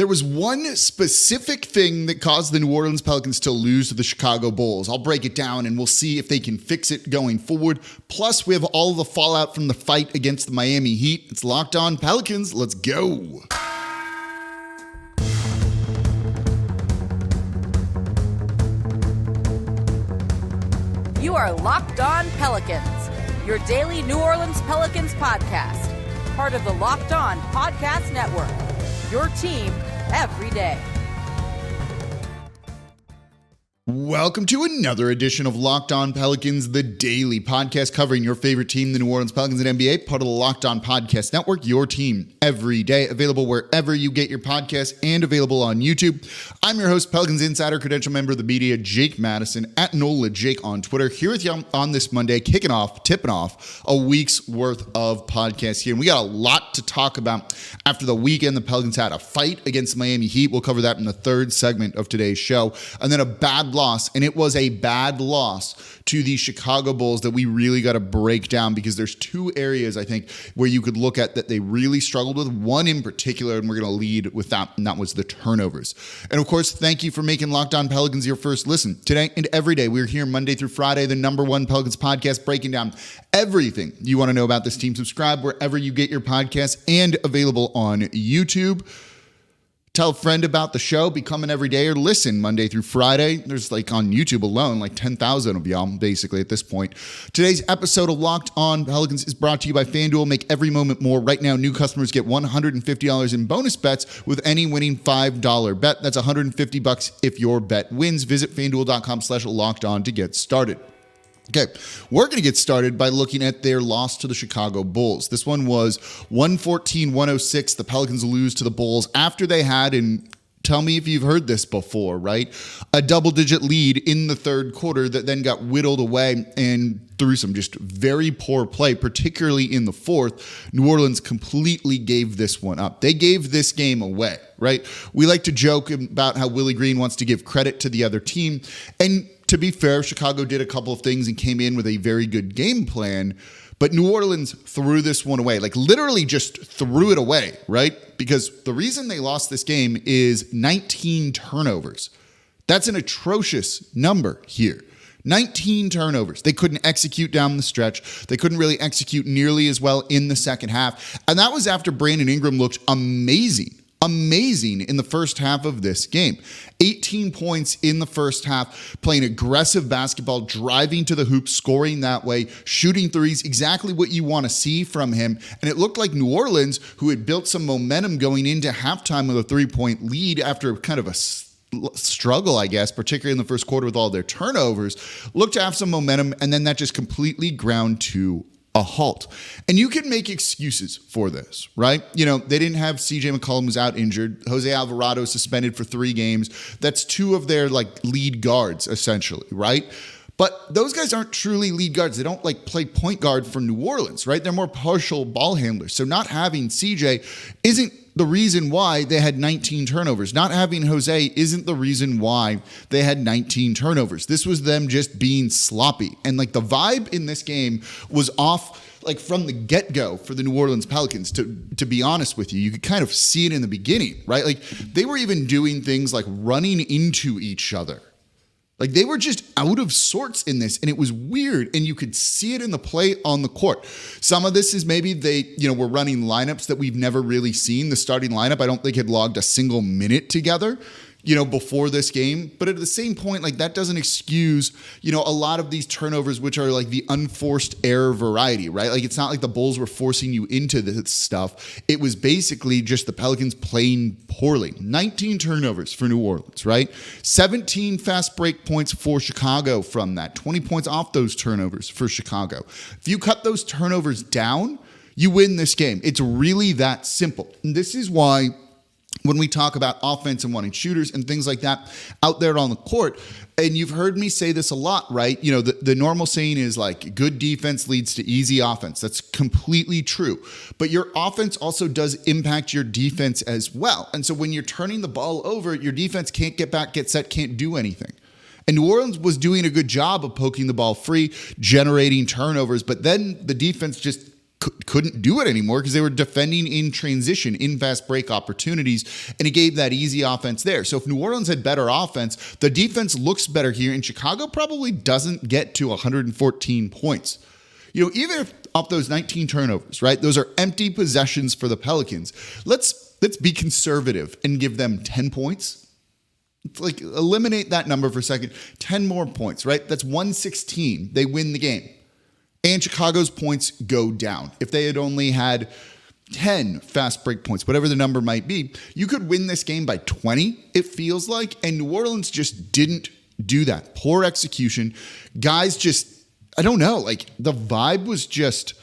There was one specific thing that caused the New Orleans Pelicans to lose to the Chicago Bulls. I'll break it down and we'll see if they can fix it going forward. Plus, we have all of the fallout from the fight against the Miami Heat. It's Locked On Pelicans. Let's go. You are Locked On Pelicans, your daily New Orleans Pelicans podcast. Part of the Locked On Podcast Network, your team every day. Welcome to another edition of Locked On Pelicans, the daily podcast covering your favorite team, the New Orleans Pelicans and NBA, part of the Locked On Podcast Network, your team every day, available wherever you get your podcasts and available on YouTube. I'm your host, Pelicans Insider, credential member of the media, Jake Madison, at NOLA Jake on Twitter, here with you on this Monday, tipping off a week's worth of podcasts here. And we got a lot to talk about after the weekend. The Pelicans had a fight against the Miami Heat. We'll cover that in the third segment of today's show. And then a bad loss, and it was a bad loss to the Chicago Bulls that we really got to break down, because there's two areas I think where you could look at that they really struggled with, one in particular, and we're going to lead with that, and that was the turnovers. And of course, thank you for making Locked On Pelicans your first listen. Today and every day, we're here Monday through Friday, the #1 Pelicans podcast, breaking down everything you want to know about this team. Subscribe wherever you get your podcasts and available on YouTube. Tell a friend about the show, become an everydayer, listen Monday through Friday. There's on YouTube alone, 10,000 of y'all basically at this point. Today's episode of Locked On Pelicans is brought to you by FanDuel. Make every moment more. Right now, new customers get $150 in bonus bets with any winning $5 bet. That's $150 if your bet wins. Visit FanDuel.com/lockedon to get started. Okay, we're going to get started by looking at their loss to the Chicago Bulls. This one was 114-106. The Pelicans lose to the Bulls after they had, and tell me if you've heard this before, right? A double-digit lead in the third quarter that then got whittled away, and through some just very poor play, particularly in the fourth, New Orleans completely gave this one up. They gave this game away, right? We like to joke about how Willie Green wants to give credit to the other team, and to be fair, Chicago did a couple of things and came in with a very good game plan, but New Orleans threw this one away, literally just threw it away, right? Because the reason they lost this game is 19 turnovers. That's an atrocious number here. 19 turnovers. They couldn't execute down the stretch. They couldn't really execute nearly as well in the second half. And that was after Brandon Ingram looked amazing in the first half of this game. 18 points in the first half, playing aggressive basketball, driving to the hoop, scoring that way, shooting threes, exactly what you want to see from him. And it looked like New Orleans, who had built some momentum going into halftime with a 3-point lead after kind of a struggle, I guess, particularly in the first quarter with all their turnovers, looked to have some momentum, and then that just completely ground to a halt. And you can make excuses for this, right? They didn't have CJ McCollum, who's out injured. Jose Alvarado suspended for 3 games. That's 2 of their lead guards, essentially, right? But those guys aren't truly lead guards. They don't play point guard for New Orleans, right? They're more partial ball handlers. So not having CJ isn't the reason why they had 19 turnovers. Not having Jose isn't the reason why they had 19 turnovers. This was them just being sloppy. And the vibe in this game was off from the get-go for the New Orleans Pelicans, to be honest with you. You could kind of see it in the beginning, right? They were even doing things like running into each other. They were just out of sorts in this, and it was weird, and you could see it in the play on the court. Some of this is maybe they, were running lineups that we've never really seen. The starting lineup, I don't think, had logged a single minute together, before this game. But at the same point, that doesn't excuse, a lot of these turnovers, which are the unforced error variety, right? It's not like the Bulls were forcing you into this stuff. It was basically just the Pelicans playing poorly. 19 turnovers for New Orleans, right? 17 fast break points for Chicago from that. 20 points off those turnovers for Chicago. If you cut those turnovers down, you win this game. It's really that simple. And this is why, when we talk about offense and wanting shooters and things like that out there on the court, and you've heard me say this a lot, right? The normal saying is good defense leads to easy offense. That's completely true. But your offense also does impact your defense as well. And so when you're turning the ball over, your defense can't get back, get set, can't do anything. And New Orleans was doing a good job of poking the ball free, generating turnovers, but then the defense just couldn't do it anymore because they were defending in transition, in fast break opportunities, and it gave that easy offense there. So if New Orleans had better offense, the defense looks better here, and Chicago probably doesn't get to 114 points. Even if off those 19 turnovers, right? Those are empty possessions for the Pelicans. Let's be conservative and give them 10 points. Like, eliminate that number for a second. 10 more points, right? That's 116. They win the game. And Chicago's points go down. If they had only had 10 fast break points, whatever the number might be, you could win this game by 20, it feels like. And New Orleans just didn't do that. Poor execution. Guys just, I don't know, like the vibe was just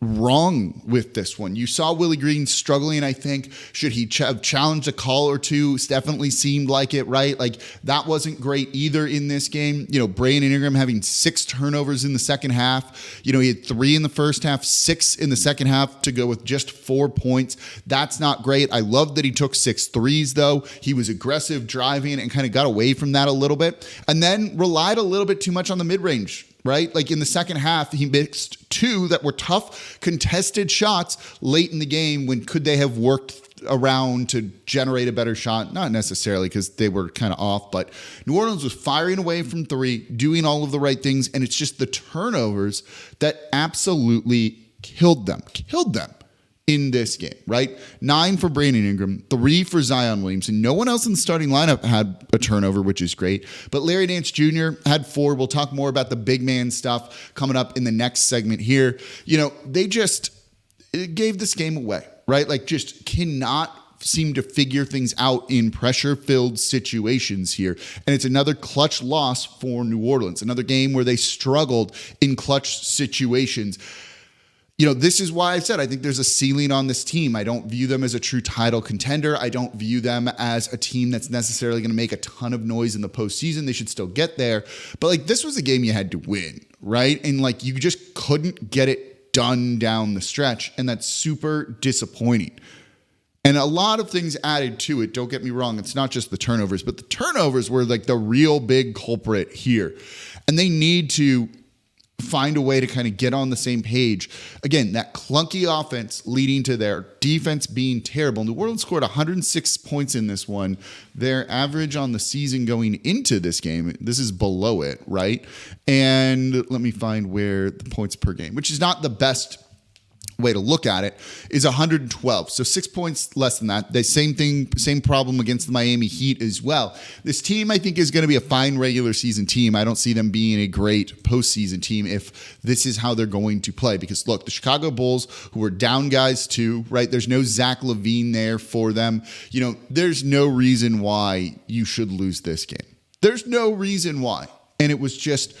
wrong with this one. You saw Willie Green struggling, I think. Should he have challenged a call or two? It definitely seemed like it, right? Like that wasn't great either in this game. Brandon Ingram having 6 turnovers in the second half. He had 3 in the first half, 6 in the second half to go with just 4 points. That's not great. I love that he took 6 threes though. He was aggressive driving and kind of got away from that a little bit and then relied a little bit too much on the mid-range. Right? Like in the second half, he mixed 2 that were tough, contested shots late in the game when could they have worked around to generate a better shot? Not necessarily because they were kind of off, but New Orleans was firing away from 3, doing all of the right things, and it's just the turnovers that absolutely killed them in this game, right? 9 for Brandon Ingram, 3 for Zion Williamson. No one else in the starting lineup had a turnover, which is great. But Larry Nance Jr. had 4. We'll talk more about the big man stuff coming up in the next segment here. They just gave this game away, right? Like just cannot seem to figure things out in pressure-filled situations here. And it's another clutch loss for New Orleans, another game where they struggled in clutch situations. This is why I said I think there's a ceiling on this team. I don't view them as a true title contender. I don't view them as a team that's necessarily going to make a ton of noise in the postseason. They should still get there. But this was a game you had to win, right? And you just couldn't get it done down the stretch. And that's super disappointing. And a lot of things added to it. Don't get me wrong. It's not just the turnovers, but the turnovers were the real big culprit here. And they need to find a way to kind of get on the same page. Again, that clunky offense leading to their defense being terrible. New Orleans scored 106 points in this one. Their average on the season going into this game, this is below it, right? And let me find where the points per game, which is not the best way to look at it, is 112. So 6 points less than that. The same problem against the Miami Heat as well. This team, I think, is going to be a fine regular season team. I don't see them being a great postseason team if this is how they're going to play. Because look, the Chicago Bulls, who are down guys too, right? There's no Zach LaVine there for them. There's no reason why you should lose this game. There's no reason why. And it was just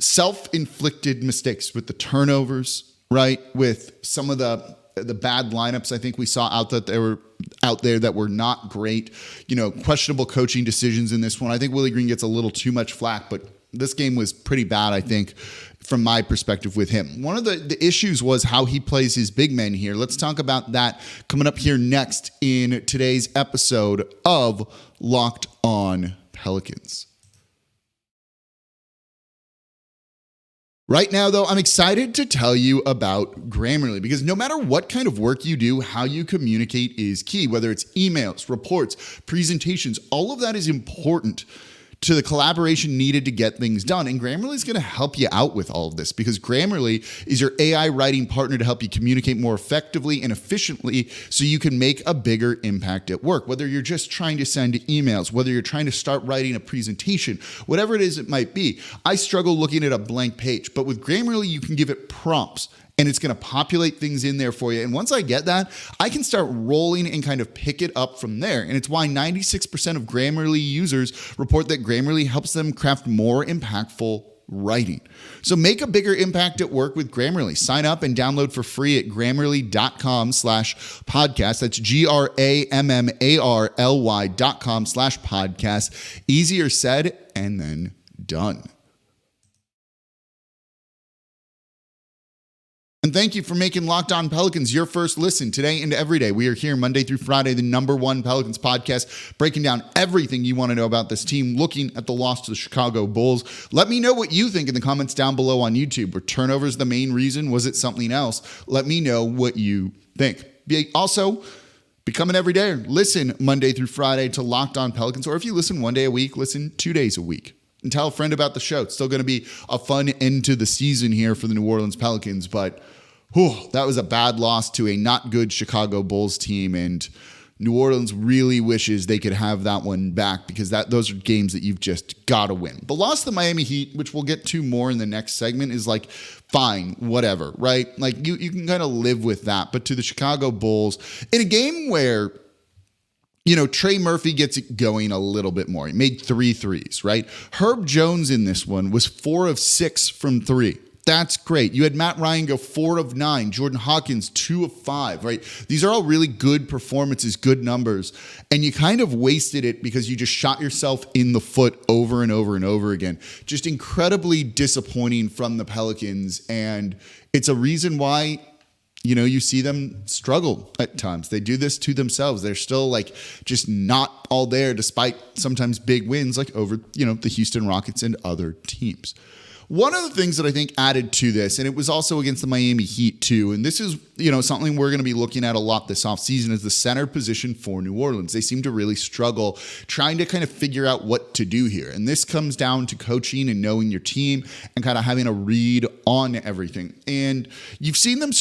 self-inflicted mistakes with the turnovers, right? With some of the bad lineups I think we saw out there that were not great, questionable coaching decisions in this one. I think Willie Green gets a little too much flack, but this game was pretty bad, I think, from my perspective with him. One of the issues was how he plays his big men here. Let's talk about that coming up here next in today's episode of Locked On Pelicans. Right now, though, I'm excited to tell you about Grammarly because no matter what kind of work you do, how you communicate is key. Whether it's emails, reports, presentations, all of that is important to the collaboration needed to get things done. And Grammarly is going to help you out with all of this because Grammarly is your AI writing partner to help you communicate more effectively and efficiently so you can make a bigger impact at work. Whether you're just trying to send emails, whether you're trying to start writing a presentation, whatever it is it might be. I struggle looking at a blank page, but with Grammarly, you can give it prompts and it's going to populate things in there for you. And once I get that, I can start rolling and kind of pick it up from there. And it's why 96% of Grammarly users report that Grammarly helps them craft more impactful writing. So make a bigger impact at work with Grammarly. Sign up and download for free at grammarly.com/podcast. That's GRAMMARLY.com/podcast. Easier said and then done. And thank you for making Locked On Pelicans your first listen today and every day. We are here Monday through Friday, the #1 Pelicans podcast, breaking down everything you want to know about this team, looking at the loss to the Chicago Bulls. Let me know what you think in the comments down below on YouTube. Were turnovers the main reason? Was it something else? Let me know what you think. Also, become an everydayer. Listen Monday through Friday to Locked On Pelicans, or if you listen one day a week, listen 2 days a week. And tell a friend about the show. It's still going to be a fun end to the season here for the New Orleans Pelicans, but that was a bad loss to a not good Chicago Bulls team, and New Orleans really wishes they could have that one back because those are games that you've just got to win. The loss to the Miami Heat, which we'll get to more in the next segment, is like, fine, whatever, right? Like you can kind of live with that. But to the Chicago Bulls, in a game where Trey Murphy gets it going a little bit more. He made 3 threes, right? Herb Jones in this one was 4 of 6 from 3. That's great. You had Matt Ryan go 4 of 9, Jordan Hawkins 2 of 5, right? These are all really good performances, good numbers. And you kind of wasted it because you just shot yourself in the foot over and over and over again. Just incredibly disappointing from the Pelicans. And it's a reason why you see them struggle at times. They do this to themselves. They're still just not all there despite sometimes big wins over, the Houston Rockets and other teams. One of the things that I think added to this, and it was also against the Miami Heat too, and this is, something we're going to be looking at a lot this offseason, is the center position for New Orleans. They seem to really struggle trying to kind of figure out what to do here. And this comes down to coaching and knowing your team and kind of having a read on everything. And you've seen them,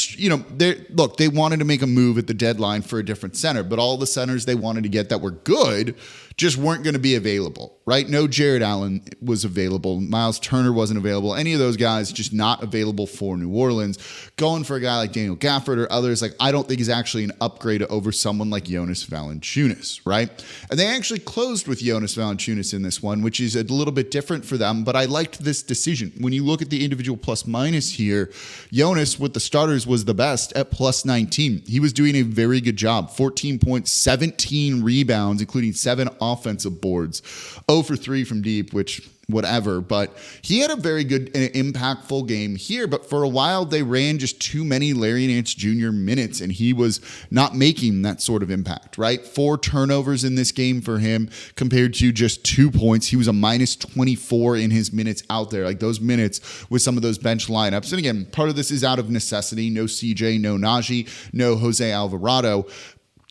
they wanted to make a move at the deadline for a different center, but all the centers they wanted to get that were good just weren't going to be available, right? No Jared Allen was available. Miles Turner wasn't available. Any of those guys just not available for New Orleans. Going for a guy like Daniel Gafford or others, I don't think is actually an upgrade over someone like Jonas Valanciunas, right? And they actually closed with Jonas Valanciunas in this one, which is a little bit different for them, but I liked this decision. When you look at the individual plus minus here, Jonas with the starters was the best at plus 19. He was doing a very good job. 14 points, 17 rebounds, including 7 offensive boards. 0 for 3 from deep, which whatever, but he had a very good and impactful game here. But for a while, they ran just too many Larry Nance Jr. minutes, and he was not making that sort of impact, right? 4 turnovers in this game for him compared to just 2 points. He was a minus 24 in his minutes out there, those minutes with some of those bench lineups. And again, part of this is out of necessity. No CJ, no Naji, no Jose Alvarado.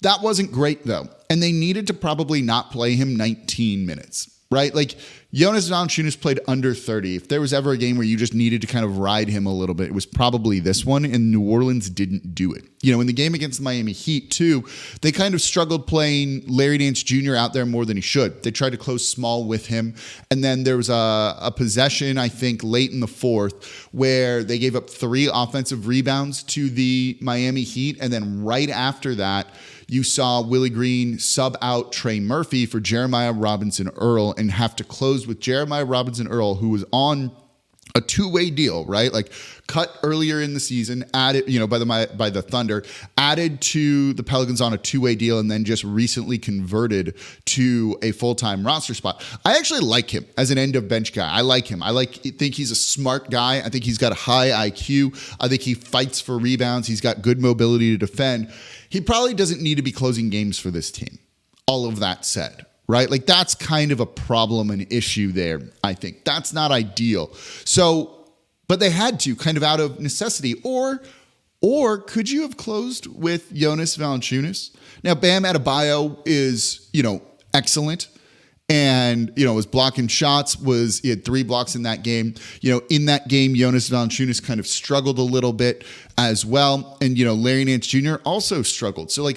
That wasn't great, though. And they needed to probably not play him 19 minutes, right? Jonas Valanciunas played under 30. If there was ever a game where you just needed to kind of ride him a little bit, it was probably this one, and New Orleans didn't do it. In the game against the Miami Heat, too, they kind of struggled playing Larry Nance Jr. out there more than he should. They tried to close small with him, and then there was a possession, I think, late in the fourth, where they gave up 3 offensive rebounds to the Miami Heat, and then right after that, you saw Willie Green sub out Trey Murphy for Jeremiah Robinson Earl and have to close with Jeremiah Robinson Earl, who was on a 2-way deal, right? Cut earlier in the season, added, by the Thunder, added to the Pelicans on a 2-way deal, and then just recently converted to a full-time roster spot. I actually like him as an end of bench guy. I like him. Think he's a smart guy. I think he's got a high IQ. I think he fights for rebounds. He's got good mobility to defend. He probably doesn't need to be closing games for this team. All of that said, right? That's kind of a problem, an issue there, I think. That's not ideal. So, but they had to, kind of out of necessity. Or could you have closed with Jonas Valanciunas? Now, Bam Adebayo is, excellent. And, was blocking shots, he had 3 blocks in that game. In that game, Jonas Valanciunas kind of struggled a little bit as well. And, Larry Nance Jr. also struggled. So,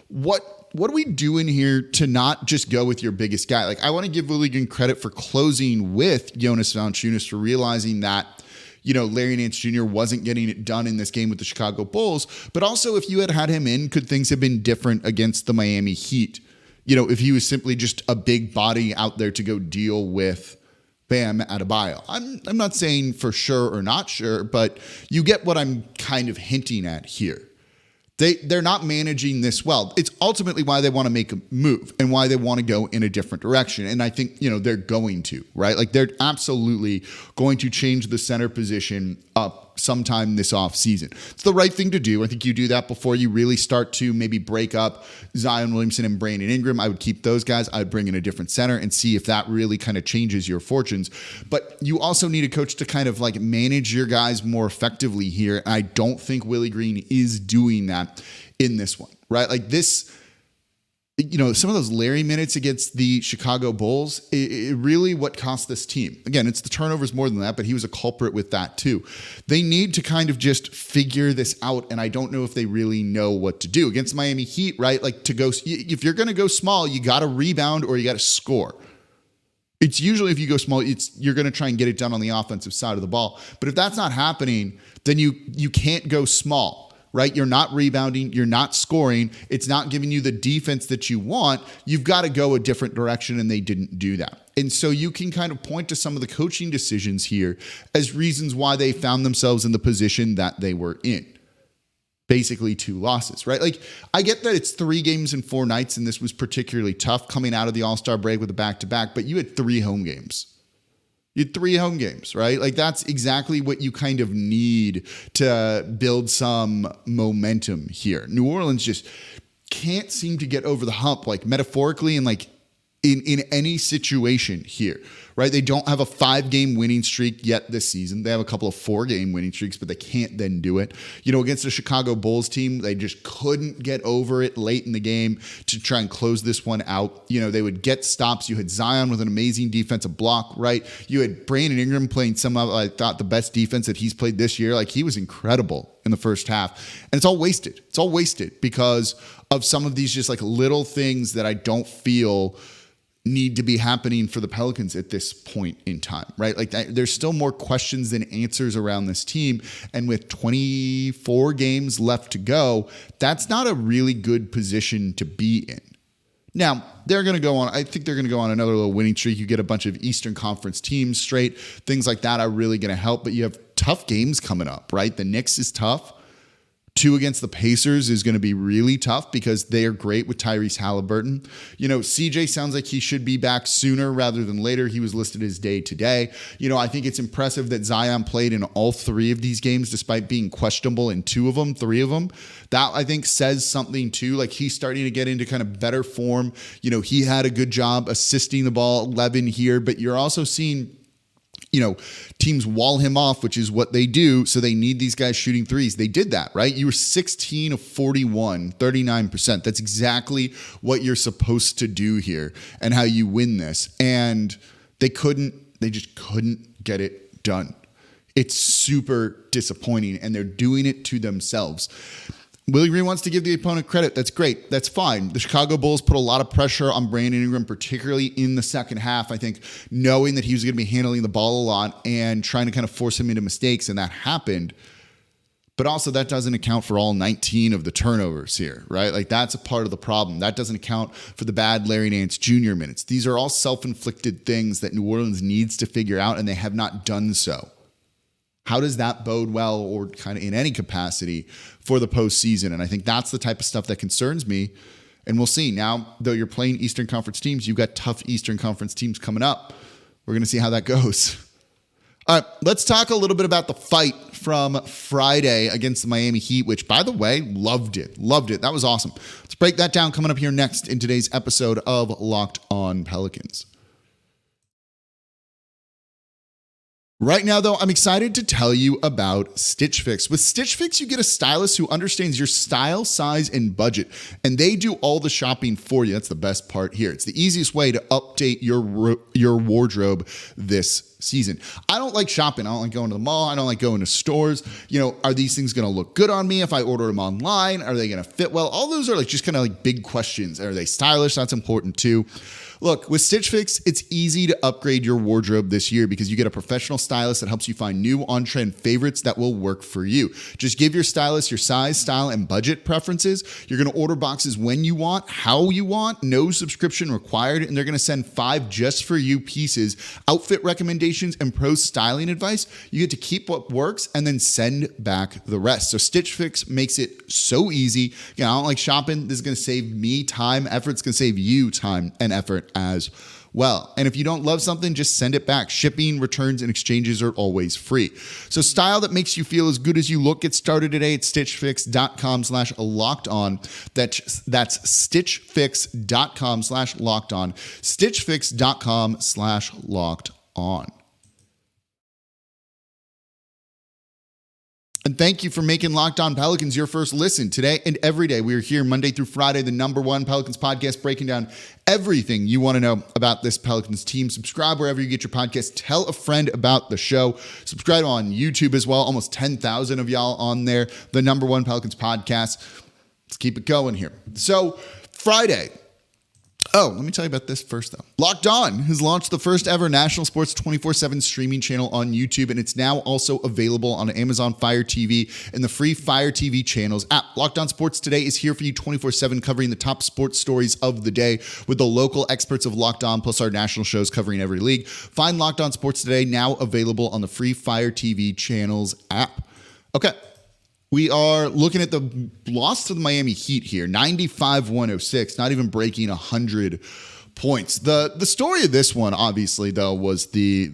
what are we doing here to not just go with your biggest guy? I want to give Willie Green credit for closing with Jonas Valanciunas, for realizing that, Larry Nance Jr. wasn't getting it done in this game with the Chicago Bulls. But also, if you had him in, could things have been different against the Miami Heat? If he was simply just a big body out there to go deal with Bam Adebayo. I'm not saying for sure or not sure, but you get what I'm kind of hinting at here. They're not managing this well. It's ultimately why they want to make a move and why they want to go in a different direction. And I think, they're going to, right? They're absolutely going to change the center position up sometime this off season. It's the right thing to do. I think you do that before you really start to maybe break up Zion Williamson and Brandon Ingram. I would keep those guys. I would bring in a different center and see if that really kind of changes your fortunes. But you also need a coach to kind of like manage your guys more effectively here. And I don't think Willie Green is doing that in this one, right? Like this, some of those Larry minutes against the Chicago Bulls, it really what cost this team. Again, it's the turnovers more than that, but he was a culprit with that too. They need to kind of just figure this out, and I don't know if they really know what to do. Against Miami Heat, right? Like if you're going to go small, you got to rebound or you got to score. It's usually if you go small, you're going to try and get it done on the offensive side of the ball. But if that's not happening, then you can't go small. Right? You're not rebounding. You're not scoring. It's not giving you the defense that you want. You've got to go a different direction, and they didn't do that. And so you can kind of point to some of the coaching decisions here as reasons why they found themselves in the position that they were in. Basically 2 losses, right? Like, I get that it's 3 games in 4 nights, and this was particularly tough coming out of the All-Star break with a back-to-back, but you had 3 home games. You had 3 home games, right? Like that's exactly what you kind of need to build some momentum here. New Orleans just can't seem to get over the hump, like metaphorically and like in any situation here, right? They don't have a 5-game winning streak yet this season. They have a couple of 4-game winning streaks, but they can't then do it. Against the Chicago Bulls team, they just couldn't get over it late in the game to try and close this one out. They would get stops. You had Zion with an amazing defensive block, right? You had Brandon Ingram playing some of, I thought, the best defense that he's played this year. Like, he was incredible in the first half. And it's all wasted. It's all wasted because of some of these just like little things that I don't feel need to be happening for the Pelicans at this point in time, right? Like there's still more questions than answers around this team. And with 24 games left to go, that's not a really good position to be in. Now, they're going to go on, I think they're going to go on another little winning streak. You get a bunch of Eastern Conference teams straight. Things like that are really going to help, but you have tough games coming up, right? The Knicks is tough. 2 against the Pacers is going to be really tough because they are great with Tyrese Halliburton. CJ sounds like he should be back sooner rather than later. He was listed as day today. I think it's impressive that Zion played in all 3 of these games despite being questionable in 2 of them, 3 of them. That I think says something too. Like he's starting to get into kind of better form. He had a good job assisting the ball 11 here, but you're also seeing teams wall him off, which is what they do. So they need these guys shooting threes. They did that, right? You were 16 of 41, 39%. That's exactly what you're supposed to do here and how you win this. And they just couldn't get it done. It's super disappointing, and they're doing it to themselves. Willie Green wants to give the opponent credit. That's great. That's fine. The Chicago Bulls put a lot of pressure on Brandon Ingram, particularly in the second half, I think, knowing that he was going to be handling the ball a lot and trying to kind of force him into mistakes, and that happened. But also that doesn't account for all 19 of the turnovers here, right? Like that's a part of the problem. That doesn't account for the bad Larry Nance Jr. minutes. These are all self-inflicted things that New Orleans needs to figure out, and they have not done so. How does that bode well or kind of in any capacity for the postseason? And I think that's the type of stuff that concerns me. And we'll see. Now, though you're playing Eastern Conference teams, you've got tough Eastern Conference teams coming up. We're going to see how that goes. All right, let's talk a little bit about the fight from Friday against the Miami Heat, which, by the way, loved it. Loved it. That was awesome. Let's break that down coming up here next in today's episode of Locked On Pelicans. Right now, though, I'm excited to tell you about Stitch Fix. With Stitch Fix, you get a stylist who understands your style, size, and budget, and they do all the shopping for you. That's the best part here. It's the easiest way to update your wardrobe this season. I don't like shopping. I don't like going to the mall. I don't like going to stores. Are these things going to look good on me if I order them online? Are they going to fit well? All those are just kind of like big questions. Are they stylish? That's important too. Look, with Stitch Fix, it's easy to upgrade your wardrobe this year because you get a professional stylist that helps you find new on-trend favorites that will work for you. Just give your stylist your size, style, and budget preferences. You're going to order boxes when you want, how you want, no subscription required, and they're going to send 5 just for you pieces, outfit recommendations, and pro styling advice. You get to keep what works and then send back the rest. So Stitch Fix makes it so easy. I don't like shopping. This is going to save me time, effort. It's going to save you time and effort. as well. And if you don't love something, just send it back. Shipping, returns, and exchanges are always free. So style that makes you feel as good as you look. Get started today at stitchfix.com/lockedon. That's stitchfix.com/lockedon. stitchfix.com/lockedon. And thank you for making Locked On Pelicans your first listen. Today and every day, we are here Monday through Friday, the #1 Pelicans podcast, breaking down everything you want to know about this Pelicans team. Subscribe wherever you get your podcast. Tell a friend about the show. Subscribe on YouTube as well. Almost 10,000 of y'all on there. The #1 Pelicans podcast. Let's keep it going here. So Friday. Oh, let me tell you about this first, though. Locked On has launched the first ever national sports 24/7 streaming channel on YouTube, and it's now also available on Amazon Fire TV and the free Fire TV channels app. Locked On Sports Today is here for you 24/7, covering the top sports stories of the day with the local experts of Locked On, plus our national shows covering every league. Find Locked On Sports Today now available on the free Fire TV channels app. Okay. We are looking at the loss to the Miami Heat here, 95-106, not even breaking 100 points. The story of this one, obviously, though, was the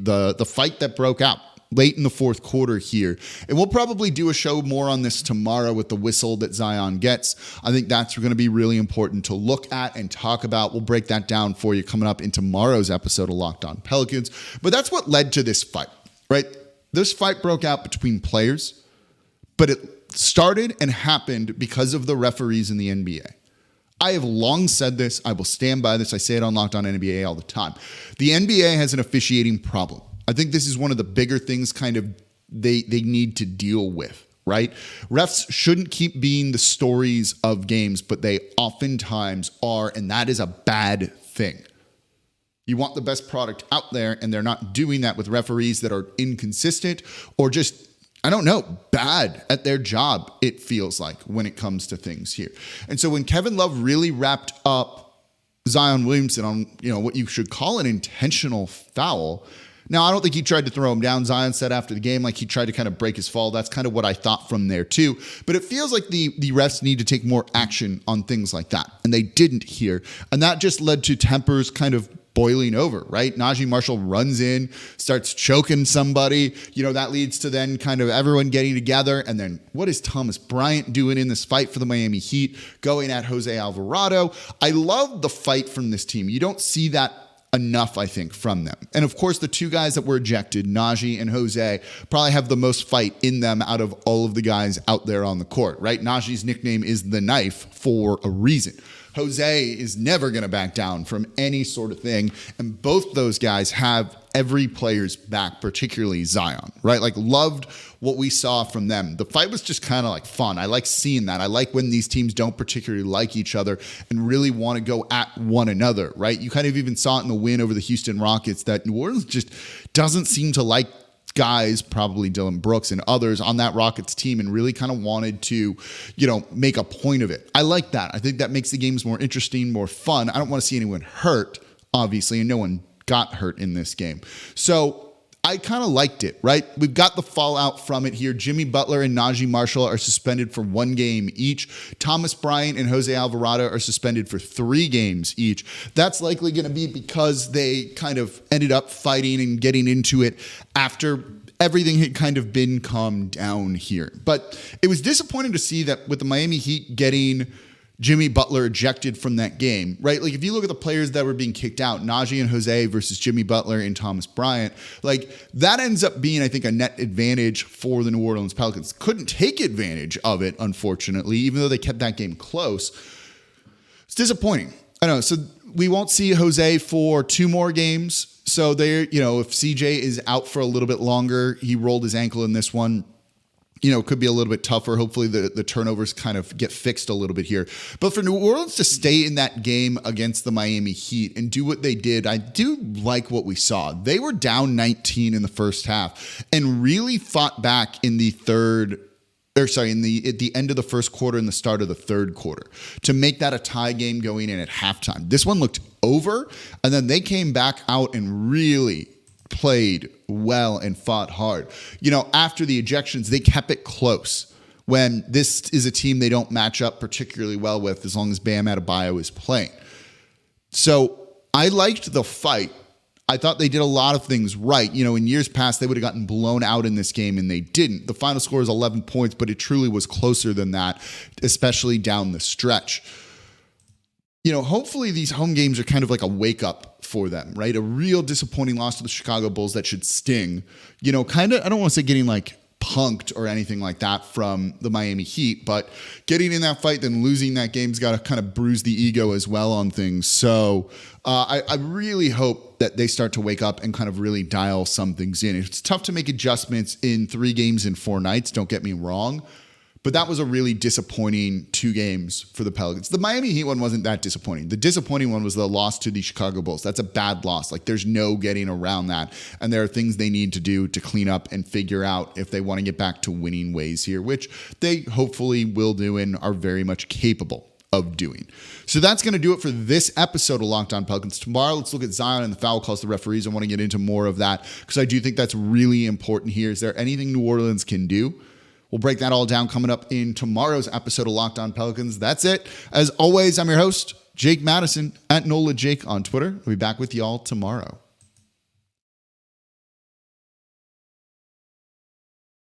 fight that broke out late in the fourth quarter here. And we'll probably do a show more on this tomorrow with the whistle that Zion gets. I think that's going to be really important to look at and talk about. We'll break that down for you coming up in tomorrow's episode of Locked On Pelicans. But that's what led to this fight, right? This fight broke out between players, but it started and happened because of the referees in the NBA. I have long said this. I will stand by this. I say it on Locked On NBA all the time. The NBA has an officiating problem. I think this is one of the bigger things kind of they need to deal with, right? Refs shouldn't keep being the stories of games, but they oftentimes are, and that is a bad thing. You want the best product out there, and they're not doing that with referees that are inconsistent or just, I don't know, bad at their job, it feels like, when it comes to things here. And so when Kevin Love really wrapped up Zion Williamson on, what you should call an intentional foul. Now, I don't think he tried to throw him down. Zion said after the game, like he tried to kind of break his fall. That's kind of what I thought from there too. But it feels like the refs need to take more action on things like that. And they didn't here. And that just led to tempers kind of boiling over, right? Naji Marshall runs in, starts choking somebody. That leads to then kind of everyone getting together. And then what is Thomas Bryant doing in this fight for the Miami Heat? Going at Jose Alvarado. I love the fight from this team. You don't see that enough, I think, from them. And of course, the two guys that were ejected, Naji and Jose, probably have the most fight in them out of all of the guys out there on the court, right? Naji's nickname is the Knife for a reason. Jose is never going to back down from any sort of thing. And both those guys have every player's back, particularly Zion, right? Like, loved what we saw from them. The fight was just kind of like fun. I like seeing that. I like when these teams don't particularly like each other and really want to go at one another, right? You kind of even saw it in the win over the Houston Rockets that New Orleans just doesn't seem to like guys, probably Dylan Brooks and others on that Rockets team, and really kind of wanted to, make a point of it. I like that. I think that makes the games more interesting, more fun. I don't want to see anyone hurt, obviously, and no one got hurt in this game. So I kind of liked it, right? We've got the fallout from it here. Jimmy Butler and Naji Marshall are suspended for 1 game each. Thomas Bryant and Jose Alvarado are suspended for 3 games each. That's likely going to be because they kind of ended up fighting and getting into it after everything had kind of been calmed down here. But it was disappointing to see that with the Miami Heat getting Jimmy Butler ejected from that game, right? Like, if you look at the players that were being kicked out, Naji and Jose versus Jimmy Butler and Thomas Bryant, like, that ends up being, I think, a net advantage for the New Orleans Pelicans. Couldn't take advantage of it, unfortunately, even though they kept that game close. It's disappointing. I know. So we won't see Jose for 2 more games. So there, if CJ is out for a little bit longer, he rolled his ankle in this one. It could be a little bit tougher. Hopefully the turnovers kind of get fixed a little bit here. But for New Orleans to stay in that game against the Miami Heat and do what they did, I do like what we saw. They were down 19 in the first half and really fought back in the at the end of the first quarter and the start of the third quarter to make that a tie game going in at halftime. This one looked over, and then they came back out and really played well and fought hard. After the ejections, they kept it close when this is a team they don't match up particularly well with as long as Bam Adebayo is playing. So I liked the fight. I thought they did a lot of things right. In years past, they would have gotten blown out in this game, and they didn't. The final score is 11 points, but it truly was closer than that, especially down the stretch. Hopefully these home games are kind of like a wake up for them, right? A real disappointing loss to the Chicago Bulls that should sting. I don't want to say getting like punked or anything like that from the Miami Heat, but getting in that fight, then losing that game's got to kind of bruise the ego as well on things. So I really hope that they start to wake up and kind of really dial some things in. It's tough to make adjustments in 3 games in 4 nights, don't get me wrong, but that was a really disappointing 2 games for the Pelicans. The Miami Heat one wasn't that disappointing. The disappointing one was the loss to the Chicago Bulls. That's a bad loss. Like, there's no getting around that. And there are things they need to do to clean up and figure out if they want to get back to winning ways here, which they hopefully will do and are very much capable of doing. So that's going to do it for this episode of Locked On Pelicans. Tomorrow, let's look at Zion and the foul calls, the referees. I want to get into more of that because I do think that's really important here. Is there anything New Orleans can do? We'll break that all down coming up in tomorrow's episode of Locked On Pelicans. That's it. As always, I'm your host, Jake Madison, at NOLA Jake on Twitter. I'll be back with y'all tomorrow.